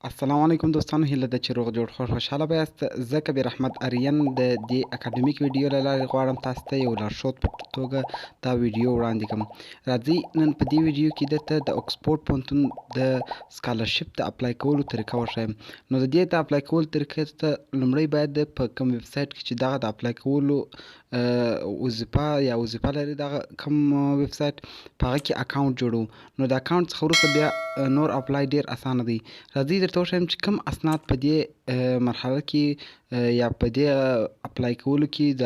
السلام علیکم دوستانو، هیله ده چې روغ جوړ خوشحاله به یاست. زه کبیر احمد آریان د دې اکاډمیک ویډیو له لارې غواړم تاسو ته یو لارښود په توګه دا ویډیو وړاندې کړم. راځئ نن په دې ویډیو کې درته د اکسفورډ پوهنتون د سکالرشپ د اپلای کولو طریقه وښیم. نو د دې د اپلای کولو طریقې ته لومړی باید په کوم ویب سایټ کې چې دغه د اپلای کولو وظیفه لري، دغه کوم ویب سایټ په هغه کې اکاونټ جوړو. نو د اکاونټ څخه وروسته بیا نور اپلای ډیر اسانه دی. راځئ درته وښیم چې کوم اسناد په دې مرحله کې یا په دې اپلای کولو کې د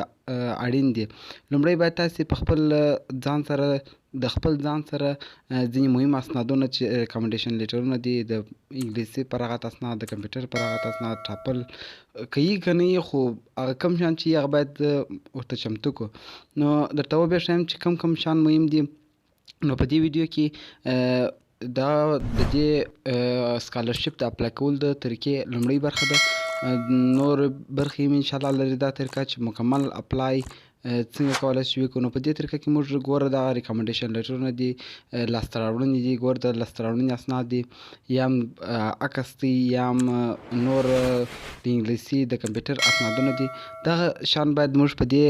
اړین دي. لومړی باید تاسې په خپل ځان سره ځینې مهم اسنادونه چې ریکامنډیشن لیټرونه دي، د انګلیسي پراغت اسناد، د کمپیوټر پراغت اسناد ټاپل کوي که نه یې، خو هغه کوم شیان چې هغه باید ورته چمتو کړو. نو درته وبښیم چې کوم شیان مهم دي. نو په دې ویډیو کې دا د دې سکالرشپ د اپلای کول د طریقې لومړی برخه ده. نور برخې هم انشاءالله لري دا طریقه چې مکمل اپلای څنګه کولی شو وکړو. نو په دې طریقه کې موږ ګوره دا ریکامنډیشن لیټرونه دي، لاسته راوړنې دي، ګوره د لاسته راوړنې اسناد دي، یا هم عکس دی، یا هم نور د انګلیسي د کمپیوټر اسنادونه دي. دغه شیان باید موږ په دې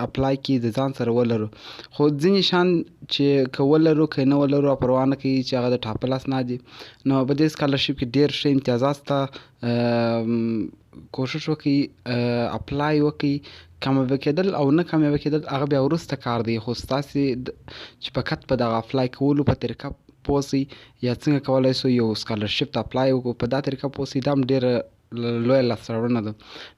اپلای کې د ځان سره ولرو. خو ځینې شیان چې که ولرو که نه ولرو پروا نه کوي چې هغه د ټاپل اسناد دي. نو په دې سکالرشپ کې ډېر ښه امتیازات شته. کوشش وکړئ اپلای وکړئ. کامیابه کېدل او نه کامیابه کېدل هغه بیا وروسته کار دی، خو ستاسې چې فقط په دغه اپلای کولو په طریقه پوه سئ یا څنګه کولی سو یو سکالرشپ ته اپلای وکړو، په دا طریقه پوه سئ. دا هم ډېره لویه لاسته راوړنه ده.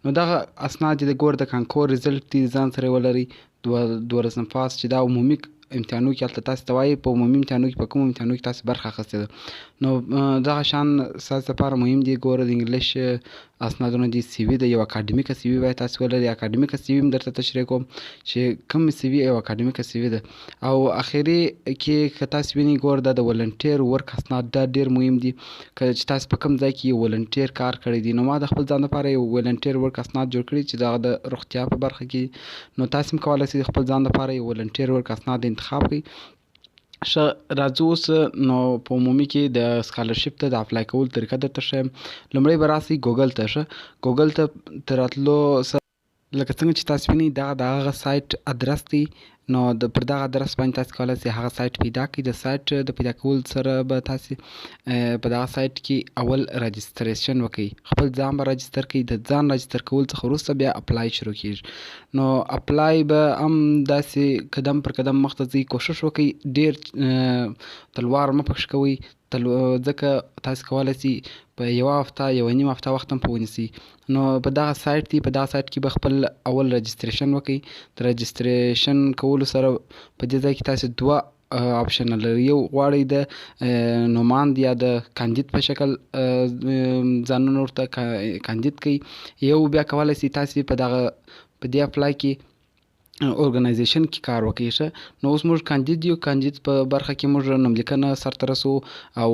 نو دغه اسناد چې د ګور د کانکور ریزلټ دي ځان سره ولرئ. 12 پاس چې دا عمومي امتحانو کې هلته تاسې ته وایي په عمومي امتحانو کې په کومو امتحانو کې تاسې برخه اخیستې ده. نو دغه شیان ستاسو لپاره مهم دي. ګوره د انګلیش اسنادونه دي، سی وي د یو اکاډمیکه سی وي باید تاسې ولرئ. اکاډمیکه سی وي هم درته تشریح کوم چې کوم سی وي یو اکاډمیکه سی وي ده. او اخري کې که تاسې وینئ ګوره دا د ولنټیر ورک اسناد دا ډېر مهم دي. که چې تاسې په کوم ځای کې یو ولنټیر کار کړی دی، نو ما د خپل ځان لپاره یو ولنټیر ورک اسناد جوړ کړي چې دغه د روغتیا په برخه کې. نو تاسې هم کولی شئ خپل ځان لپاره یو ولنټیر ورک اسناد انتخاب کړئ. ښه، راځو اوس نو په عمومي کې د سکالرشپ ته د اپلای کولو طریقه درته ښیم. لومړی به راسئ ګوګل ته. ښه، ګوګل ته تر راتلو سره لکه څنګه چې تاسې وینئ دغه د هغه سایټ ادرس دی. نو پر دغه ادرس باندې تاسې کولی شئ هغه سایټ پیدا کړئ. د سایټ د پیدا کولو سره به تاسې په دغه سایټ کې اول راجستریشن وکړئ. خپل ځان به راجستر کړئ. د ځان راجستر کولو څخه وروسته بیا اپلای شروع کېږي. نو اپلای به هم داسې قدم پر قدم مخته ځئ. کوشش وکړئ ډېر تلوار مه پکې کوئ، ځکه تاسې کولی شئ په یوه هفته یوه نیم هفته وخت هم په ونیسئ. نو په دغه سایټ دی، په دغه سایټ کې به خپل اول راجستریشن وکړئ. د راجستریشن کولو سره په دې ځای کې تاسې دوه آپشن لري. یو غواړئ د نوماند یا د کاندید په شکل ځانونه ورته کاندید کړئ. یو بیا کولی شئ تاسې په دې اپلای کې ارګنایزیشن کې کار وکړئ. ښه، نو اوس موږ کاندید یو. کاندید په برخه کې موږ نوملیکنه سرته رسوو او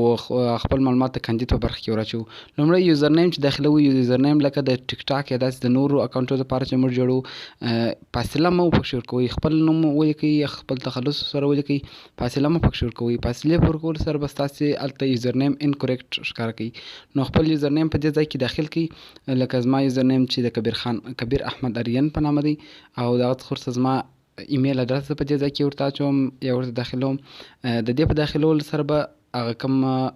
خپل معلومات د کاندید په برخه کې ور اچوو. لومړی یوزر نیم چې داخلوو، یوزر نیم لکه د ټیک ټاک یا داسې د نورو اکاونټونو لپاره چې موږ جوړوو، فاصله مه پکې ورکوئ. خپل نوم ولیکئ، خپل تخلص سره ولیکئ، فاصله مه پکې ورکوئ. فاصلې په ورکولو سره به ستاسې هلته یوزر نیم انکورکټ ښکاره کوي. نو خپل یوزر نیم په دې ځای کې داخل کړئ. لکه زما یوزر نیم چې د کبیر احمد آریان په نامه دی، او دغه څخه وروسته زما ایمیل ادرس په دې ځای کې ورته اچوم یا ورته داخلوم. د دې په داخلولو سره به هغه کوم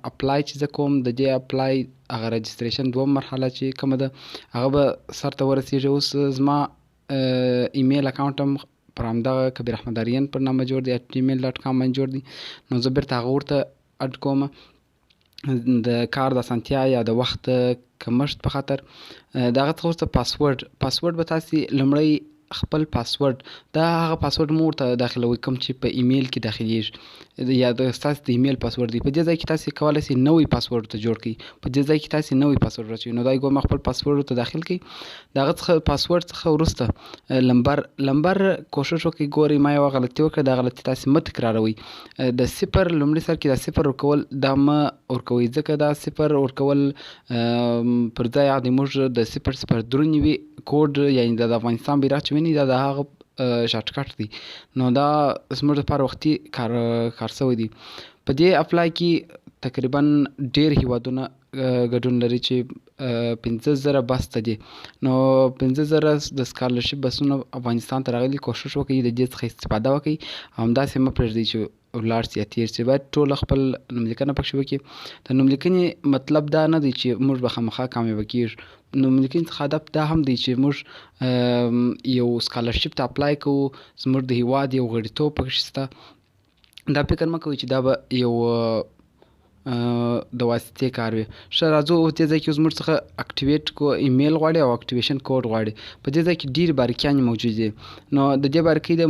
اپلای چې زه کوم، د دې اپلای هغه رجستریشن دوم مرحله چې کومه ده هغه به سرته ورسیږي. اوس زما ایمیل اکاونټ هم پر همدغه کبیر احمد آریان پر نامه جوړ دی، @gmail.com باندې جوړ دی. نو زه بیرته هغه ورته اډ کوم د کار د اسانتیا یا د وخت کمښت په خاطر. د هغه څخه وروسته پاسورډ به تاسې لومړی خپل پاسورډ، دا هغه پاسورډ مو ورته داخلوئ کوم چې په ایمیل کې داخلیږي یا د ستاسې د ایمیل پاسورډ دی. په دې ځای کې تاسې کولی شئ نوی پاسورډ ورته جوړ کړئ. په دې ځای کې تاسې نوی پاسورډ واچوئ. نو دا ګوره ما خپل پاسورډ ورته داخل کړئ. د هغه څخه پاسورډ څخه وروسته لمبر کوشش وکړئ. ګورئ ما یوه غلطي وکړه، دا غلطي تاسې مه تکراروئ. د صفر لومړي سر کې دا صفر ورکول دا مه ورکوئ، ځکه دا صفر ورکول پر ځای د موږ د 003 کوډ یعنې د افغانستان بیرغ چې وینئ دا د هغه شارټکټ دی. نو دا زموږ لپاره وختي کار شوی دی. په دې اپلای کې تقریبا ډېر هیوادونه ګډون لري چې 15,000 بس ته دي. نو 15,000 د سکالرشپ بسونه افغانستان ته راغلي. کوشش وکړئ د دې څخه استفاده وکړئ او همداسې مه پرېږدئ چې ولاړ سي یا تېر سي. باید ټول خپل نوملیکنه پکښې وکړي. د نوملیکنې مطلب دا نه دی چې موږ به خامخا کامیابه کېږو. نوملیکنې څخه هدف دا هم دی چې موږ یو سکالرشپ ته اپلای کوو، زموږ د هېواد یو غړیتوب پکښې شته. دا فکر مه کوئ چې دا به یو د واسطې کار وي. ښه راځو دې ځای کې اوس موږ څخه اکټیویټ کو ایمیل غواړي او اکټیویشن کوډ غواړي. په دې ځای کې ډېرې باریکیانې موجود دي. نو د دې باریکۍ د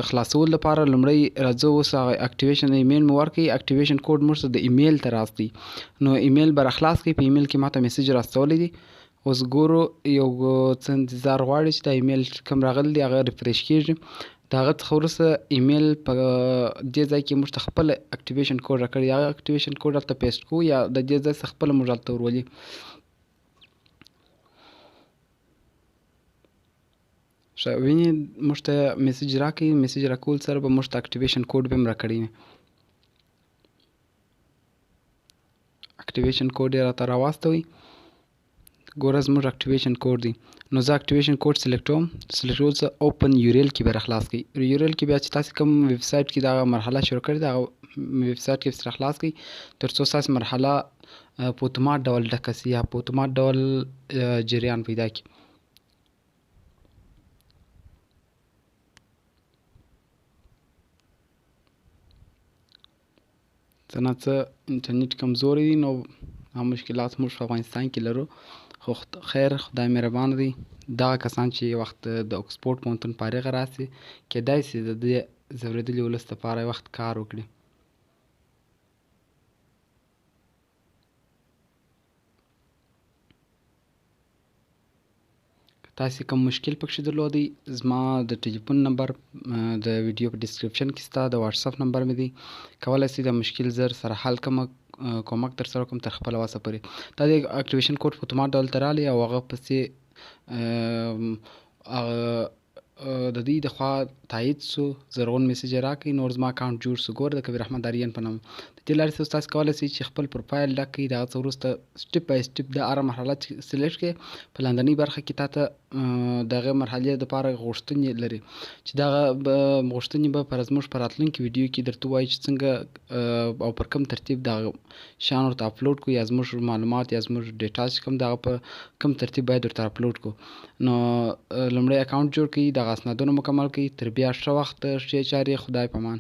خلاصولو لپاره لومړی راځو اوس هغه اکټیویشن ایمیل مو ورکړئ. اکټیویشن کوډ موږ ته د ایمیل ته راستئ. نو ایمیل به راخلاص کړئ. په ایمیل کې ماته میسج راستولی دی. اوس ګورو یو څه انتظار غواړي چې دا ایمیل کوم راغلی دی هغه ریفریش کېږي. د هغه څخه وروسته ایمیل په دې ځای کې موږ ته خپل اکټیویشن کوډ راکړی. هغه اکټیویشن کوډ هلته پیسټ کوو یا د دې ځای څخه خپله موږ هلته ورولي. ښه وینې موږ ته میسج راکوي. میسج راکول سره به موږ ته اکټیویشن کوډ به هم راکړی وي. اکټیویشن کوډ یې راته راواستوئ. ګوره زموږ اکټیویشن کوډ دی. نو زه اکټیویشن کوډ سلیکټوم. سلیکټول څه اوپن یوریل کې به راخلاص کړئ. یوریل کې بیا چې تاسې کوم ویب سایټ کې دغه مرحله شروع کړې ده هغه ویب سایټ کې ورسره خلاص کړئ تر څو ستاسې مرحله په اتومات ډول ډکه سي یا په اتومات ډول جریان پیدا کړي. څه نه څه انټرنیټ کمزوری دی نو دا مشکلات موږ په افغانستان کې لرو. خو خیر خدای مهربانه دی. دغه کسان چې یو وخت د اکسفورډ پوهنتون فارغه راسي کیدای سي د دې ځورېدلي ولس لپاره یو وخت کار وکړي. تاسې کوم مشکل پکښې درلودی زما د ټلیفون نمبر د ویډیو په ډسکرپشن کې سته. د واتساپ نمبر مې دی. کولی سئ د مشکل زر سره حل کومک در سره کوم تر خپله وسه پورې. دا د اکټیویشن کوډ په اتومات ډول ته راغلی او هغه پسې د دوی د خوا تایید سو. زرغون میسج یې راکړئ. نور زما اکاونټ جوړ سو. ګوره د کبیر احمد آریان په نوم. د دې لارې سره تاسې کولی سئ چې خپل پروفایل ډک کړئ. د هغه څه وروسته سټپ بای سټپ د هره مرحله سلیکټ کړئ. په لاندنۍ برخه کې تاته د هغې مرحلې دپاره غوښتنې لري چې دغه غوښتنې به زموږ په راتلونکي ویډیو کې درته ووایي چې څنګه او پر کوم ترتیب دغه شیان ورته اپلوډ کړو یا زموږ معلومات یا زموږ ډیټا چې کوم دغه په کوم ترتیب باید ورته اپلوډ کړو. نو لومړی اکاونټ جوړ کړئ. دغه اسنادونه مکمل کړئ. تر بیا ښه وخت ښې چارې. خدای په امان.